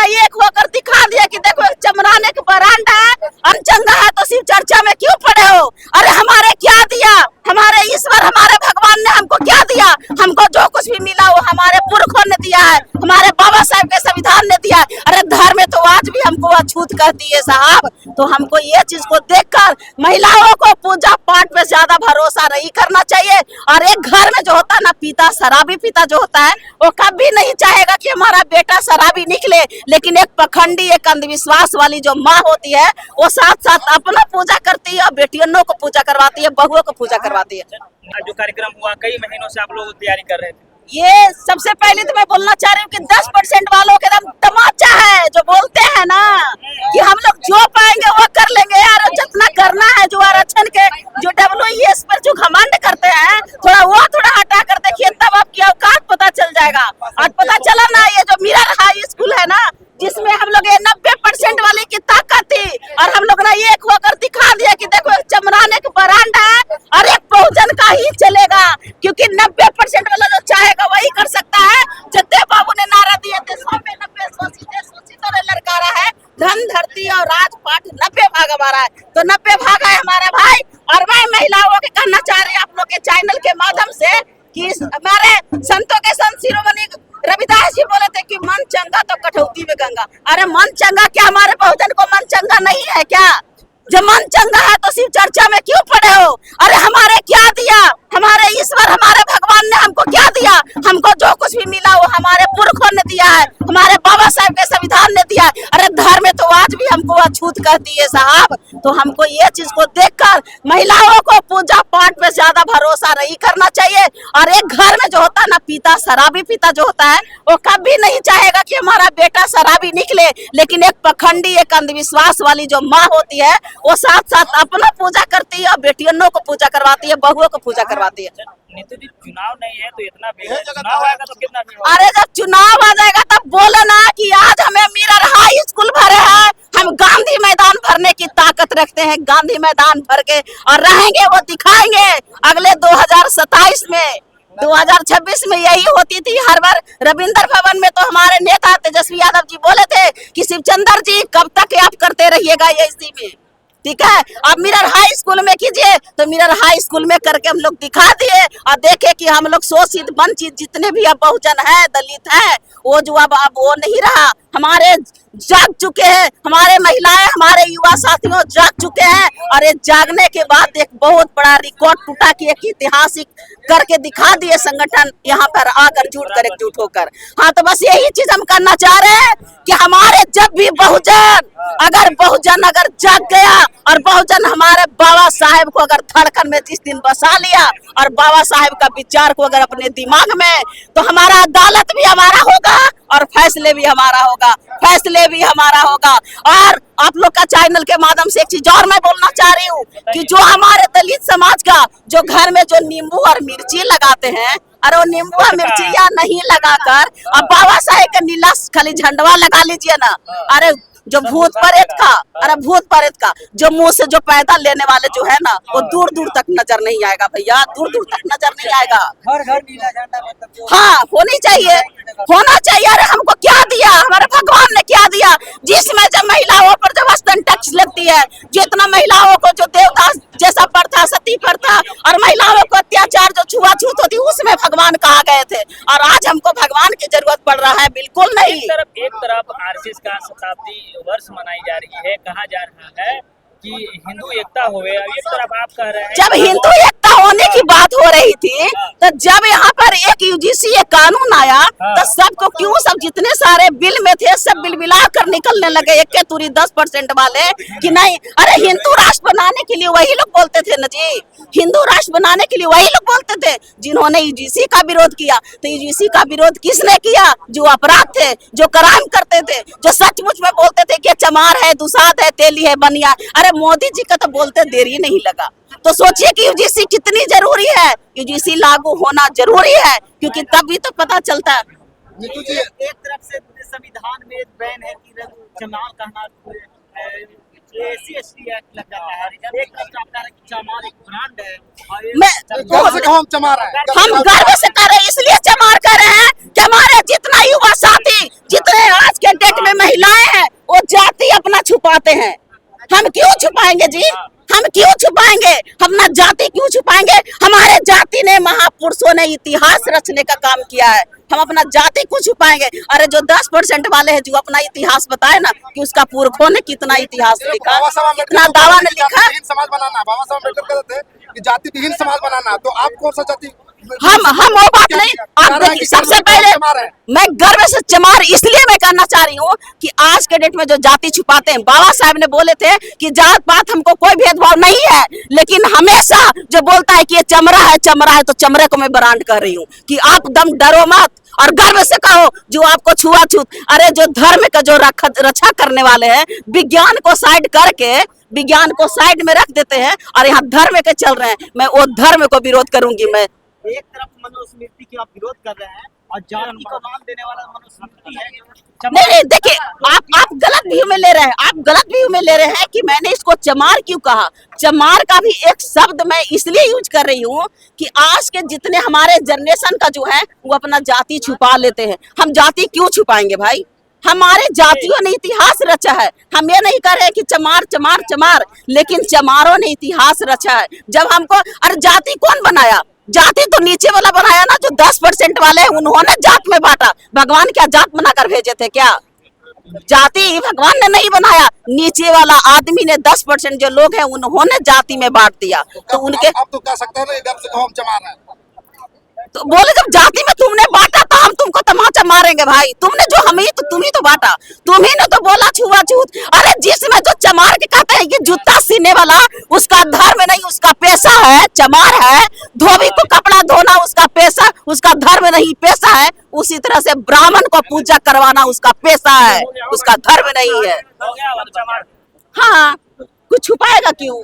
ने एक होकर दिखा दिया कि देखो एक चमराने के बरांडा है, अनचंगा है तो सिर्फ चर्चा में क्यों पड़े हो। अरे हमारे क्या दिया, हमारे ईश्वर हमारे भगवान ने हमको क्या दिया, हमको जो कुछ भी मिला वो हमारे पुरखों ने दिया है, हमारे बाबा साहब के संविधान ने दिया है। अरे धर्म में तो आज भी हमको अछूत कहती है साहब। तो हमको ये चीज को देखकर महिलाओं को पूजा पाठ पे ज्यादा भरोसा नहीं करना चाहिए। और एक घर में जो होता है ना पिता, शराबी पिता जो होता है वो कभी नहीं चाहेगा कि हमारा बेटा शराबी निकले, लेकिन एक पखंडी एक अंधविश्वास वाली जो माँ होती है वो साथ साथ अपना पूजा करती है और बेटियों को पूजा करवाती है, बहुओं को पूजा करवाती है। जो कार्यक्रम हुआ कई महीनों से आप लोग तैयारी कर रहे थे, ये सबसे पहले तो मैं बोलना चाह रही हूँ कि 10% वालों के एकदम तमाचा है जो बोलते हैं ना कि हम लोग जो पाएंगे वो कर लेंगे यार, जितना करना है जो आरक्षण के जो WES पर जो घमंड करते हैं थोड़ा हटा कर देखिए, तब आपकी औकात पता चल जाएगा। आज पता चला ना ये जो मिरर हाई स्कूल है ना जिसमें हम लोग 90% वाले की ताकत थी और हम लोग ने एक होकर दिखा दिया कि देखो एक चमराने के बरांडा है और एक बहुजन का ही चलेगा, क्योंकि 90% वाला जो चाहेगा वही कर सकता है। जगदेव बाबू ने नारा दिए थे 100 में 90 शोषितों ने ललकारा है, धन धरती और राजपाट 90 भाग हमारा है, तो 90 भाग है हमारा भाई। और मैं महिलाओं के कहना चाह रही हूँ आप लोग के चैनल के माध्यम से कि हमारे संतों के संत शिरोमणि रविदास जी बोले थे कि मन चंगा तो कठौती में गंगा। अरे मन चंगा क्या, हमारे बहुजन को मन चंगा नहीं है क्या? जब मन चंगा है तो सिर्फ चर्चा में क्यों पड़े हो। अरे हमारे क्या दिया, हमारे ईश्वर हमारे भगवान ने हमको क्या दिया, हमको जो कुछ भी मिला वो हमारे पुरखों ने दिया है, हमारे बाबा साहब के संविधान ने दिया है। अरे धर्म में तो आज भी हमको अछूत कहती है साहब। तो हमको ये चीज को देखकर महिलाओं को पूजा पाठ पे ज्यादा भरोसा नहीं करना चाहिए। और एक घर में जो होता है ना पिता, शराबी पिता जो होता है वो कभी नहीं चाहेगा कि हमारा बेटा शराबी निकले, लेकिन एक पखंडी एक अंधविश्वास वाली जो माँ होती है वो साथ साथ अपना पूजा करती है और बेटियों को पूजा करवाती है, बहुओं को पूजा करवाती है। नीतू जी चुनाव नहीं है तो इतना भीड़ है, चुनाव आएगा तो कितना भीड़ होगा? अरे जब चुनाव आ जाएगा तब बोले ना कि आज हमें मिरर हाई स्कूल भरे हैं, हम गांधी मैदान भरने की ताकत रखते हैं, गांधी मैदान भर के और रहेंगे वो दिखाएंगे अगले 2027 में। 2026 में यही होती थी हर बार। रविंद्र भवन में तो हमारे नेता तेजस्वी यादव जी बोले थे कि शिवचंद्र जी कब तक आप करते रहिएगा ये इसी में, ठीक है। अब मिरर हाई स्कूल में कीजिए, तो मिरर हाई स्कूल में करके हम लोग दिखा दिए और देखे कि हम लोग शोषित वंचित जितने भी अब बहुजन है, दलित है, वो जो अब वो नहीं रहा, हमारे जाग चुके हैं, हमारे महिलाएं हमारे युवा साथियों जाग चुके हैं। और ये जागने के बाद एक बहुत बड़ा रिकॉर्ड टूटा कि एक ऐतिहासिक करके दिखा दिए संगठन यहाँ पर आकर जुट कर एकजुट होकर। हाँ तो बस यही चीज हम करना चाह रहे हैं कि हमारे जब भी बहुजन अगर जाग गया और बहुजन हमारे बाबा साहेब को अगर धड़कन में जिस दिन बसा लिया और बाबा साहेब का विचार को अगर अपने दिमाग में, तो हमारा अदालत भी हमारा होगा और फैसले भी हमारा होगा, फैसले भी हमारा होगा। और आप लोग का चैनल के माध्यम से एक चीज और मैं बोलना चाह रही हूँ कि जो हमारे दलित समाज का जो घर में जो नींबू और मिर्ची लगाते हैं, अरे वो नींबू और मिर्चिया नहीं लगाकर अब बाबा साहेब का नीला खाली झंडवा लगा लीजिए ना। अरे जो भूत प्रेत का जो मुंह से जो पैदा लेने वाले जो है ना वो दूर दूर तक नजर नहीं आएगा भैया, दूर दूर तक नजर नहीं आएगा। घर घर नीला झंडा मतलब हाँ होना चाहिए। अरे हमको क्या दिया, हमारे भगवान ने क्या दिया, जिसमें जब महिलाओं पर जब स्तन टैक्स लगती है, जितना महिलाओं को जो देवदास जैसा प्रथा, सती प्रथा और महिलाओं को अत्याचार जो छुआछूत होती उसमें भगवान कहा गए थे। और आज हमको भगवान की जरूरत पड़ रहा है, बिल्कुल नहीं। एक तरफ आरएसएस का शताब्दी वर्ष मनाई जा रही है, कहा जा रहा है कि हिंदू एकता होवे, एक तरफ आप कह रहे हैं जब हिंदू एकता होने की बात हो रही थी तो जब यहाँ पर एक UGC एक कानून आया तो सबको क्यों सब जितने सारे बिल में थे सब बिल मिला कर निकलने लगे एक के तुरी 10% वाले कि नहीं। अरे हिंदू राष्ट्र बनाने के लिए वही लोग बोलते थे ना जी, हिंदू राष्ट्र बनाने के लिए वही लोग बोलते थे जिन्होंने UGC का विरोध किया। तो UGC का विरोध किसने किया? जो अपराध थे, जो क्राइम करते थे, जो सचमुच में बोलते थे कि चमार है, दुसाद है, तेली है, बनिया। अरे मोदी जी का तो बोलते देर ही नहीं लगा। तो सोचिए कि UGC कितनी जरूरी है, UGC लागू होना जरूरी है, क्योंकि तभी तो पता चलता है। नीतू जी एक तरफ से संविधान में बैन है कि चमार कहना SC/ST एक्ट लग जाता है, एक तरफ आपका है कि चमार एक ब्रांड है हम गर्व से कर रहे हैं, इसलिए चमार कर रहे हैं कि हमारे जितना युवा साथी, जितने आज के डेट में महिला छुपाते हैं? हम क्यों छुपाएंगे जी? हम क्यों छुपाएंगे? हम ना जाति क्यों छुपाएंगे? हमारे जाति ने, महापुरुषों ने इतिहास रचने का काम किया है। हम अपना जाति क्यों छुपाएंगे? अरे जो 10% वाले हैं जो अपना इतिहास बताए ना कि उसका पुरखों ने कितना इतिहास लिखा, कितना दावा ने लिखा। समाज बनाना, बाबा साहब अम्बेडकर कहते थे कि जाति विहीन समाज बनाना, तो आप कौन सा जाति? हम वो बात नहीं। आप देखिए, सबसे पहले मैं गर्व से चमार इसलिए मैं कहना चाह रही हूँ कि आज के डेट में जो जाति छुपाते हैं, बाबा साहब ने बोले थे कि जात पात हमको कोई भेदभाव नहीं है, लेकिन हमेशा जो बोलता है कि ये चमड़ा है तो चमड़े को मैं ब्रांड कर रही हूँ कि आप दम डरो मत और गर्व से कहो जो आपको छुआछूत। अरे जो धर्म का जो रक्षा करने वाले हैं, विज्ञान को साइड करके विज्ञान को साइड में रख देते हैं और यहाँ धर्म के चल रहे हैं। मैं वो धर्म को विरोध करूंगी। मैं एक तरफ मनुस्मृति की आप विरोध कर रहे हैं और जाति को मान देने वाला मनुस्मृति है। नहीं, देखिए आप गलत व्यू में ले रहे हैं। आप गलत व्यू में ले रहे हैं कि मैंने इसको चमार क्यों कहा। चमार का भी एक शब्द मैं इसलिए यूज कर रही हूँ कि आज के जितने हमारे जनरेशन का जो है वो अपना जाति छुपा लेते हैं। हम जाति क्यों छुपाएंगे भाई? हमारे जातियों ने इतिहास रचा है। हम ये नहीं कर रहे कि चमार चमार चमार, लेकिन चमारों ने इतिहास रचा है। जब हमको, अरे जाति कौन बनाया? जाति तो नीचे वाला बनाया ना, जो 10% वाले हैं उन्होंने जात में बांटा। भगवान क्या जात बनाकर भेजे थे क्या? जाति भगवान ने नहीं बनाया, नीचे वाला आदमी ने 10% जो लोग हैं उन्होंने जाति में बांट दिया। तो उनके अब तो कह सकते हैं ना, गर्व से कहो हम चमार हैं। तो बोले जब जाति में तुमने बांटा तो हम तुमको तमाचा मारेंगे भाई। तुमने जो हम ही तो तुम ही तो बांटा, तुम ही ने तो बोला छुआछूत। अरे जिसमें जो चमार के कहते हैं कि जूता सीने वाला उसका धर्म नहीं उसका पेशा है, चमार है। धोबी को कपड़ा धोना उसका पेशा, उसका धर्म नहीं पेशा है। उसी तरह से ब्राह्मण को पूजा करवाना उसका पेशा है, उसका धर्म नहीं है। हो गया चमार। हाँ, कुछ छुपाएगा क्यों?